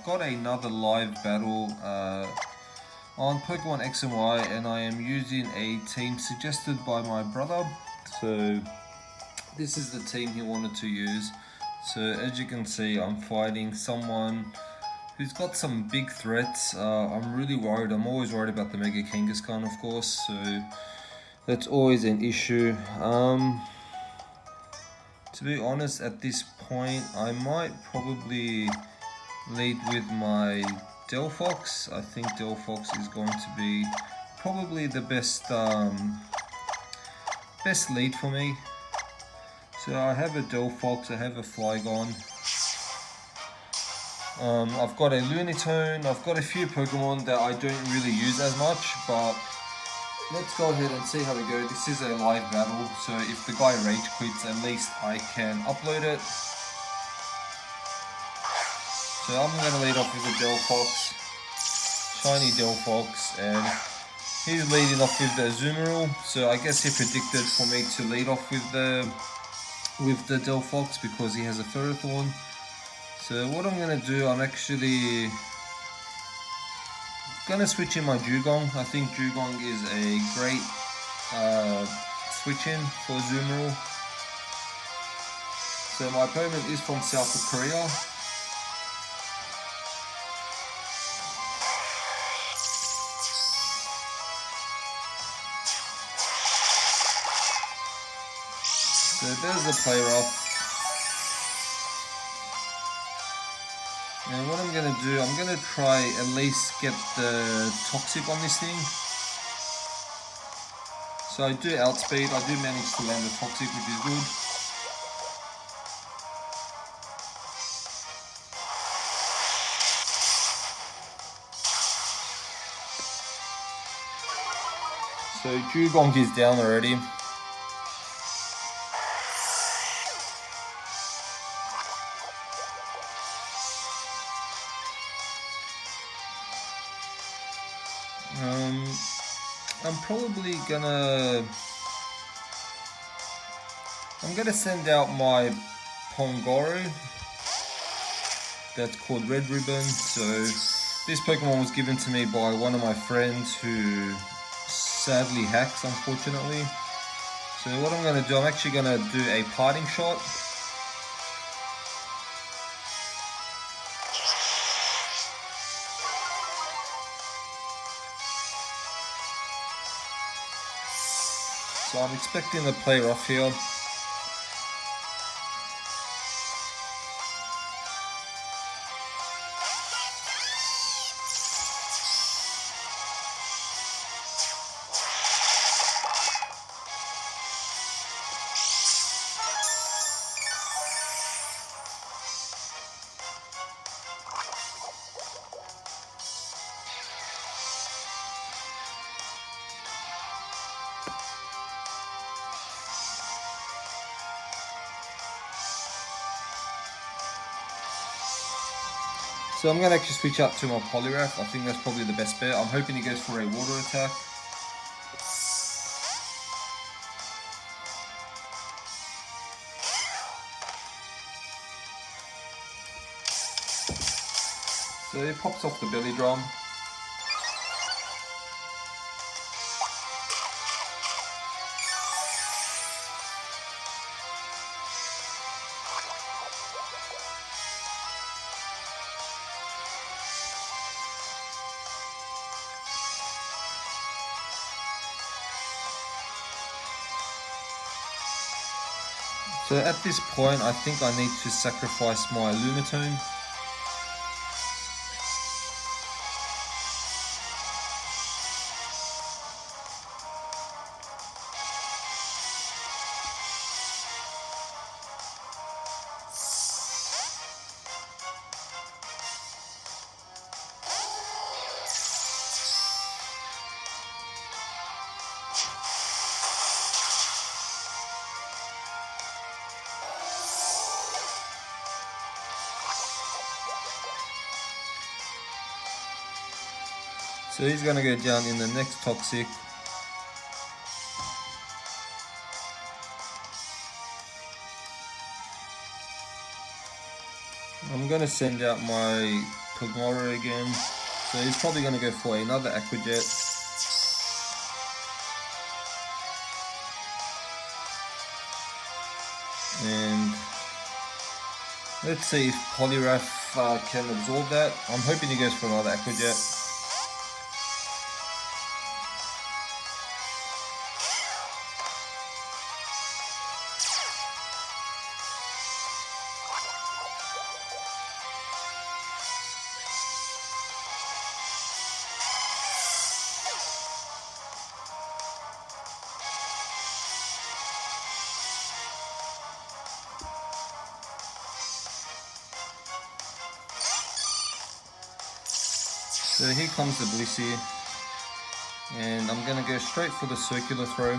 I've got another live battle on Pokemon X and Y, and I am using a team suggested by my brother. So this is the team he wanted to use. So as you can see, I'm fighting someone who's got some big threats. I'm really worried. I'm always worried about the Mega Kangaskhan, of course, so that's always an issue. To be honest, at this point, I might probably lead with my Delphox. I think Delphox is going to be probably the best lead for me. So I have a Delphox, I have a Flygon. I've got a Lunatone, I've got a few Pokemon that I don't really use as much, but let's go ahead and see how we go. This is a live battle, so if the guy rage quits, at least I can upload it. So I'm going to lead off with a Delphox, shiny Delphox, and he's leading off with the Azumarill. So I guess he predicted for me to lead off with the Delphox because he has a Ferrothorn. So what I'm going to do, I'm actually going to switch in my Dugong. I think Dugong is a great switch in for Azumarill. So my opponent is from South Korea. So there's the play rough. And what I'm going to do, I'm going to try at least get the Toxic on this thing. So I do outspeed, I do manage to land the Toxic, which is good. So Dugong is down already. I'm probably gonna send out my Pongoro. That's called Red Ribbon. So this Pokemon was given to me by one of my friends who sadly hacks, unfortunately. So what I'm gonna do, I'm actually gonna do a parting shot. So I'm expecting the play rough here. So I'm going to actually switch out to my Poliwrath. I think that's probably the best bet. I'm hoping he goes for a water attack. So he pops off the belly drum. So at this point, I think I need to sacrifice my Lunatone. So he's going to go down in the next Toxic. I'm going to send out my Pogmora again. So he's probably going to go for another Aqua Jet. And let's see if Poliwrath can absorb that. I'm hoping he goes for another Aqua Jet. So here comes the Blissey, and I'm going to go straight for the circular throw.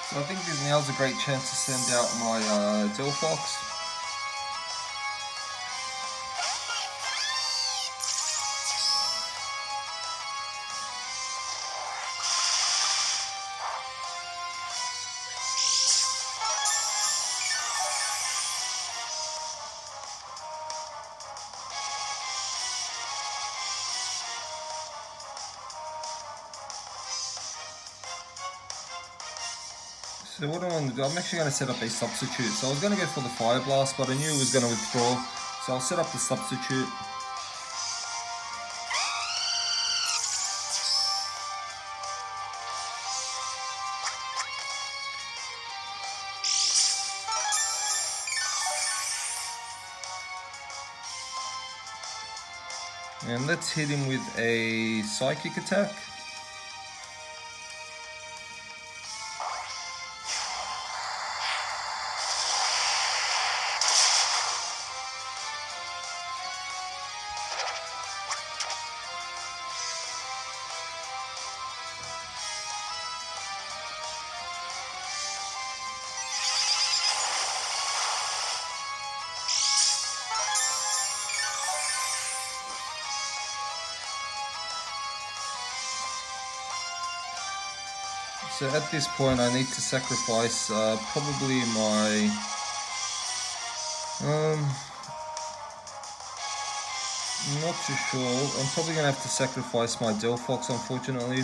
So I think now's a great chance to send out my Delphox. So what I want to do, I'm actually going to set up a substitute. So I was going to go for the Fire Blast, but I knew it was going to withdraw. So I'll set up the substitute. And let's hit him with a Psychic attack. So at this point I need to sacrifice probably my not too sure. I'm probably gonna have to sacrifice my Delphox, unfortunately.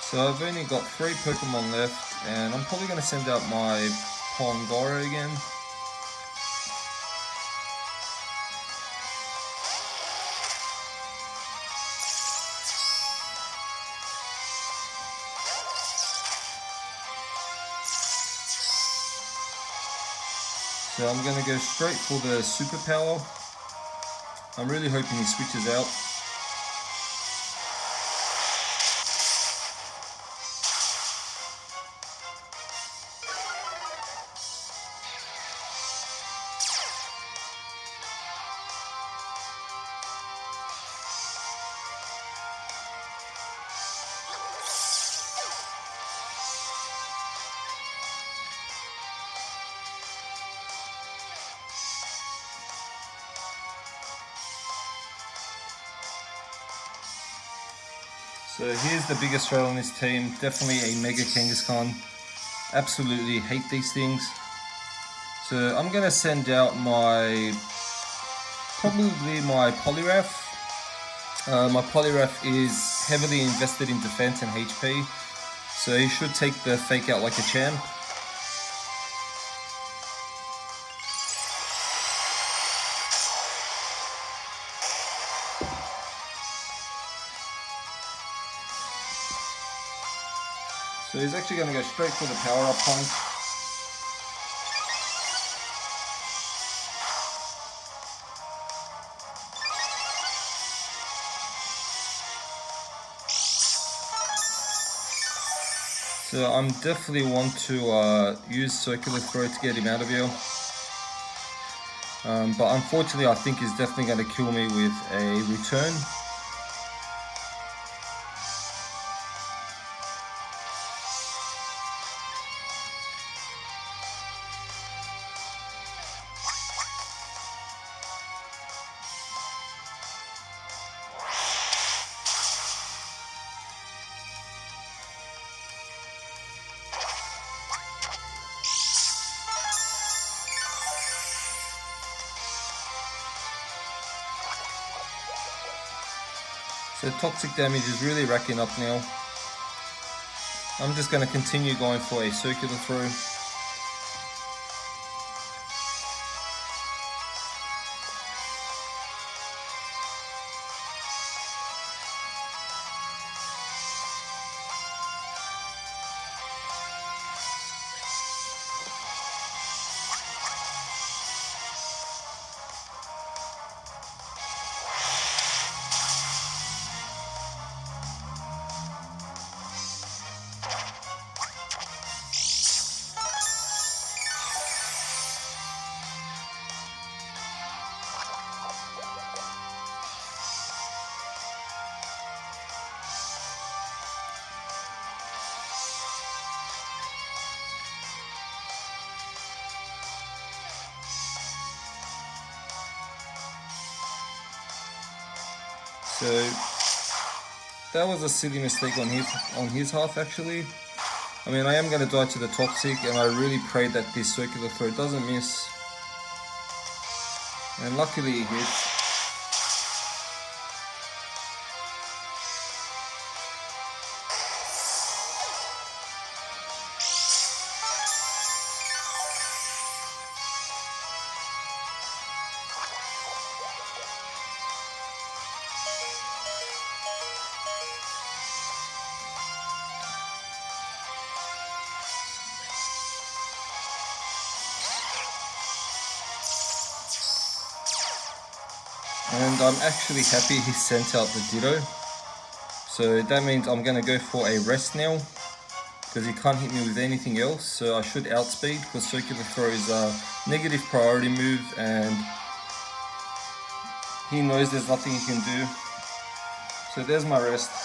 So I've only got 3 Pokemon left, and I'm probably going to send out my Pongoro again. So I'm going to go straight for the Superpower. I'm really hoping he switches out. So here's the biggest threat on this team, definitely a Mega Kangaskhan. Absolutely hate these things. So I'm gonna send out probably my Poliwrath. My Poliwrath is heavily invested in defense and HP, so he should take the fake out like a champ. So he's actually going to go straight for the power up punch. So I'm definitely want to use circular throw to get him out of here. But unfortunately I think he's definitely going to kill me with a return. So toxic damage is really racking up now. I'm just going to continue going for a circular throw. So that was a silly mistake on his half actually. I mean, I am going to die to the toxic, and I really pray that this circular throw doesn't miss. And luckily it hits. And I'm actually happy he sent out the Ditto. So that means I'm going to go for a rest now, because he can't hit me with anything else. So I should outspeed, because circular throw is a negative priority move and he knows there's nothing he can do. So there's my rest.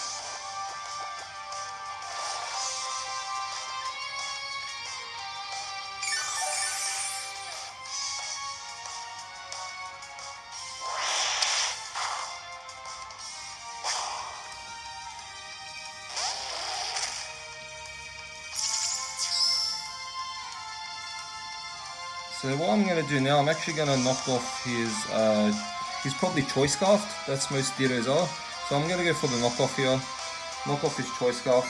So what I'm going to do now, I'm actually going to knock off he's probably Choice Scarfed, that's most Dittos are. So I'm going to go for the knockoff here, knock off his Choice Scarf.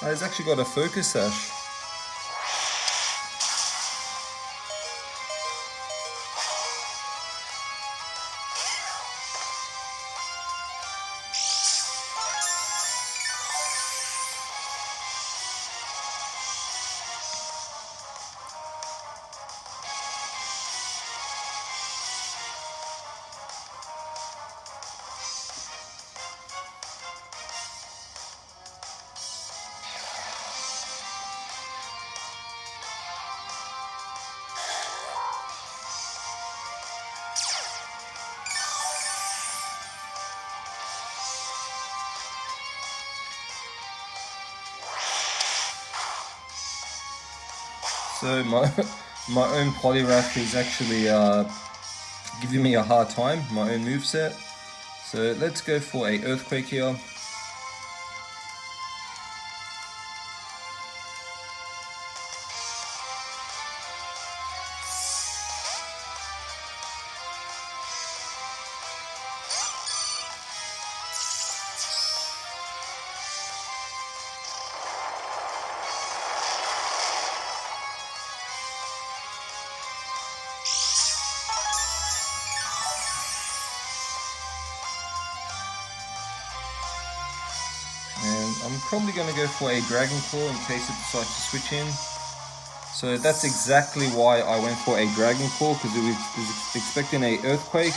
He's actually got a Focus Sash. So my own Poliwrath is actually giving me a hard time, my own moveset. So let's go for a Earthquake here. I'm probably going to go for a Dragon Claw in case it decides to switch in. So that's exactly why I went for a Dragon Claw, because it was expecting a Earthquake.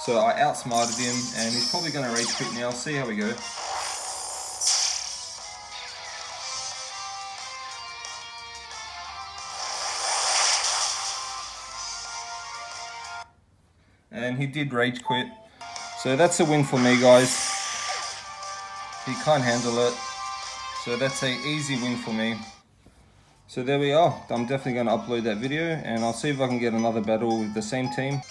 So I outsmarted him, and he's probably going to Rage Quit now. See how we go. And he did Rage Quit. So that's a win for me, guys. He can't handle it. So that's a easy win for me. So there we are. I'm definitely going to upload that video, and I'll see if I can get another battle with the same team.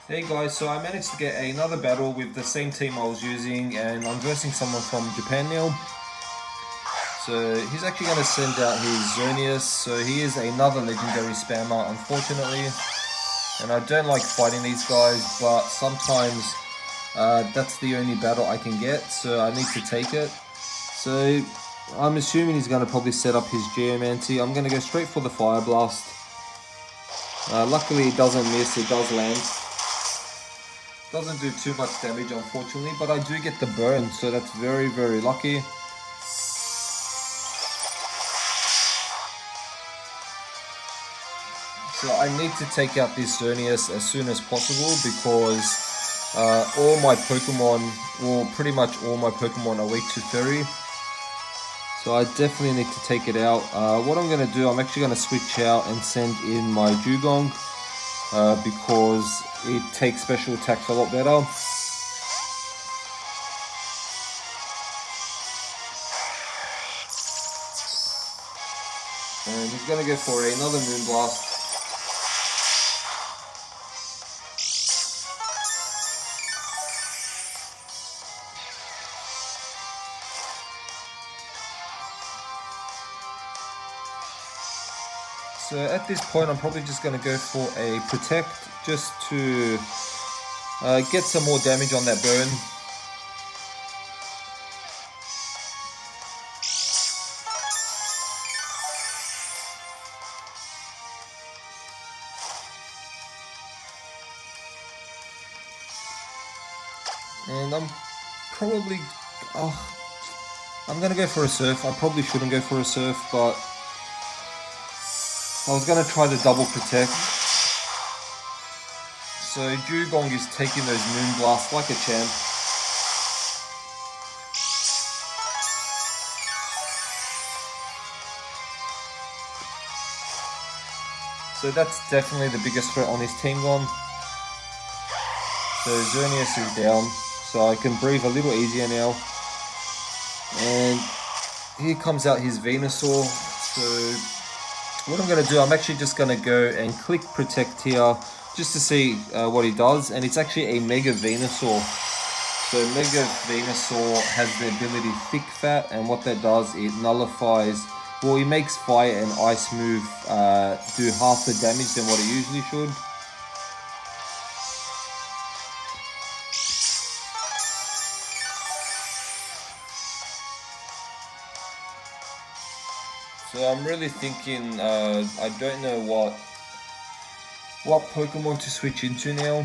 Hey guys, so I managed to get another battle with the same team I was using, and I'm versing someone from Japan now. So he's actually going to send out his Xerneas. So he is another legendary spammer, unfortunately. And I don't like fighting these guys, but sometimes that's the only battle I can get, so I need to take it. So I'm assuming he's going to probably set up his Geomancy. I'm going to go straight for the Fire Blast. Luckily it doesn't miss, it does land. Doesn't do too much damage, unfortunately, but I do get the burn, so that's very, very lucky. So I need to take out this Xerneas as soon as possible, because all my Pokemon, well, pretty much all my Pokemon are weak to Fairy. So I definitely need to take it out. What I'm going to do, I'm actually going to switch out and send in my Dugong, because it takes special attacks a lot better. And he's going to go for another Moonblast. So at this point I'm probably just going to go for a Protect, just to get some more damage on that burn. And I'm probably, I'm going to go for a Surf. I probably shouldn't go for a Surf, but I was going to try the double Protect. So Dugong is taking those Moonblasts like a champ. So that's definitely the biggest threat on his team gone. So Xerneas is down, so I can breathe a little easier now. And here comes out his Venusaur. So what I'm going to do, I'm actually just going to go and click Protect here, just to see what he does. And it's actually a Mega Venusaur. So Mega Venusaur has the ability Thick Fat, and what that does, it nullifies, well, it makes Fire and Ice move do half the damage than what it usually should. So I'm really thinking, I don't know what Pokemon to switch into now.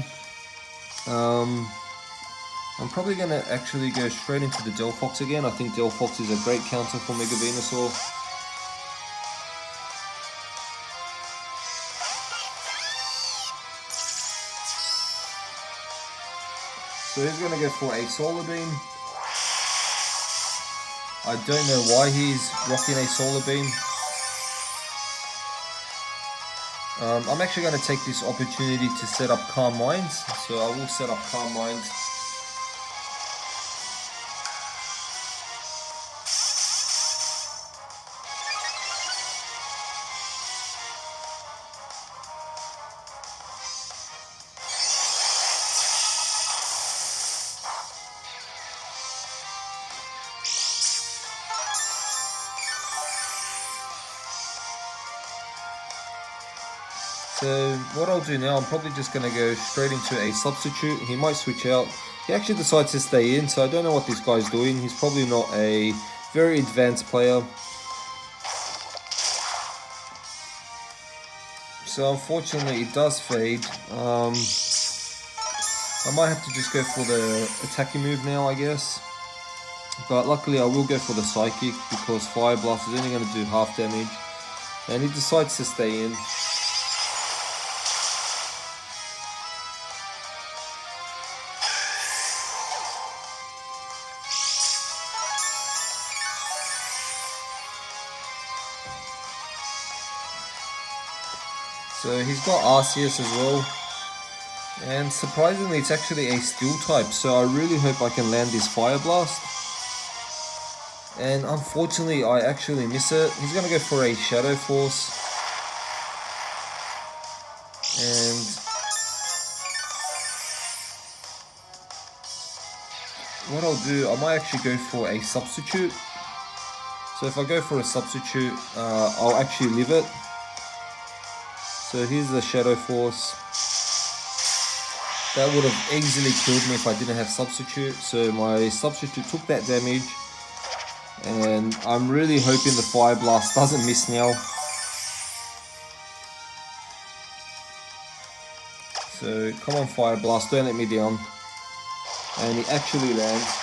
I'm probably going to actually go straight into the Delphox again. I think Delphox is a great counter for Mega Venusaur. So he's going to go for a Solar Beam. I don't know why he's rocking a Solar Beam. I'm actually going to take this opportunity to set up Calm Minds. So I will set up Calm Minds. So what I'll do now, I'm probably just going to go straight into a substitute. He might switch out. He actually decides to stay in, so I don't know what this guy's doing. He's probably not a very advanced player. So unfortunately it does fade. I might have to just go for the attacking move now, I guess. but luckily I will go for the Psychic because Fire Blast is only going to do half damage, and he decides to stay in. So he's got Arceus as well, and surprisingly it's actually a Steel type, so I really hope I can land this Fire Blast. And unfortunately I actually miss it. He's going to go for a Shadow Force, and what I'll do, I might actually go for a Substitute. So if I go for a Substitute, I'll actually live it. So here's the Shadow Force. That would have easily killed me if I didn't have Substitute. So my Substitute took that damage. And I'm really hoping the Fire Blast doesn't miss now. So come on Fire Blast, don't let me down. And he actually lands.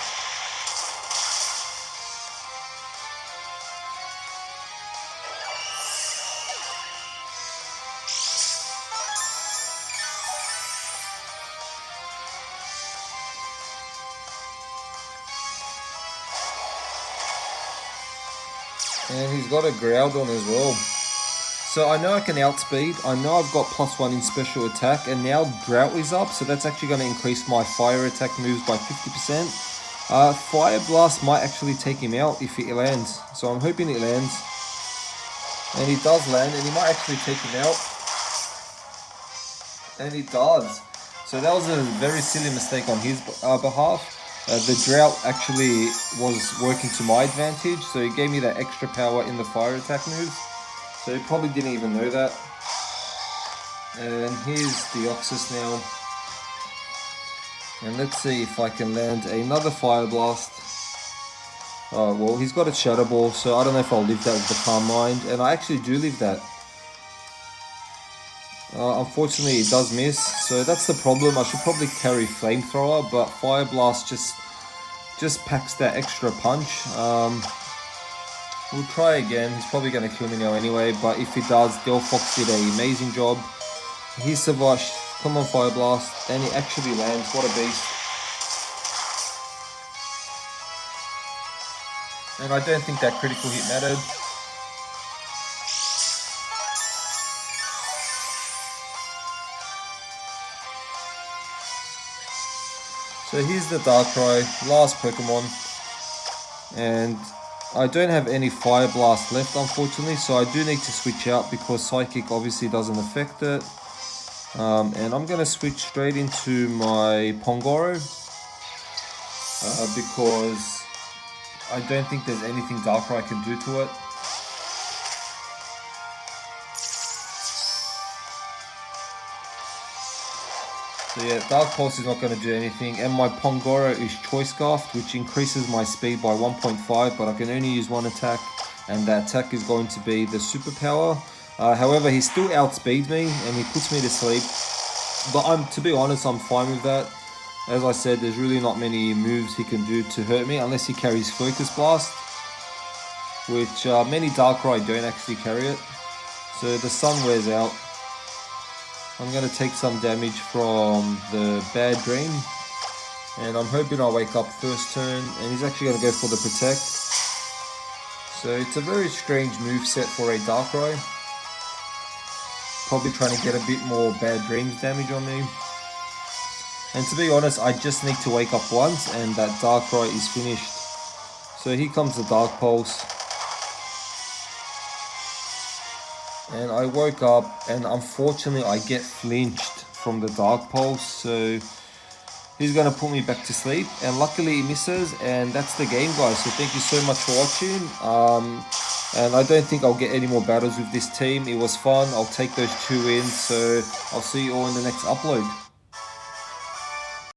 And he's got a Groudon as well. So I know I can outspeed. I know I've got +1 in special attack. And now Drought is up. So that's actually going to increase my fire attack moves by 50%. Fire Blast might actually take him out if it lands. So I'm hoping it lands. And he does land. And he might actually take him out. And he does. So that was a very silly mistake on his behalf. The Drought actually was working to my advantage, so he gave me that extra power in the fire attack moves. So he probably didn't even know that. And here's Deoxys now. And let's see if I can land another Fire Blast. Oh, well, he's got a Shadow Ball, so I don't know if I'll live that with the Calm Mind. And I actually do live that. Unfortunately it does miss, so that's the problem. I should probably carry Flamethrower, but Fire Blast just packs that extra punch. We'll try again. He's probably going to kill me now anyway, but if he does, Delphox did an amazing job. He survived. Come on Fire Blast, and he actually lands. What a beast. And I don't think that critical hit mattered. So here's the Darkrai, last Pokemon, and I don't have any Fire Blast left unfortunately, so I do need to switch out because Psychic obviously doesn't affect it. And I'm going to switch straight into my Pongoro because I don't think there's anything Darkrai can do to it. So yeah, Dark Pulse is not going to do anything, and my Pongoro is Choice Scarf, which increases my speed by 1.5, but I can only use one attack, and that attack is going to be the Superpower. However, he still outspeeds me, and he puts me to sleep, but to be honest, I'm fine with that. As I said, there's really not many moves he can do to hurt me, unless he carries Focus Blast, which many Darkrai don't actually carry it. So the sun wears out. I'm going to take some damage from the Bad Dream, and I'm hoping I wake up first turn, and he's actually going to go for the Protect. So it's a very strange moveset for a Darkrai. Probably trying to get a bit more Bad Dreams damage on me. And to be honest, I just need to wake up once, and that Darkrai is finished. So here comes the Dark Pulse. And I woke up, and unfortunately I get flinched from the Dark Pulse, so he's going to put me back to sleep, and luckily he misses, and that's the game guys. So thank you so much for watching, and I don't think I'll get any more battles with this team. It was fun. I'll take those 2 wins, so I'll see you all in the next upload.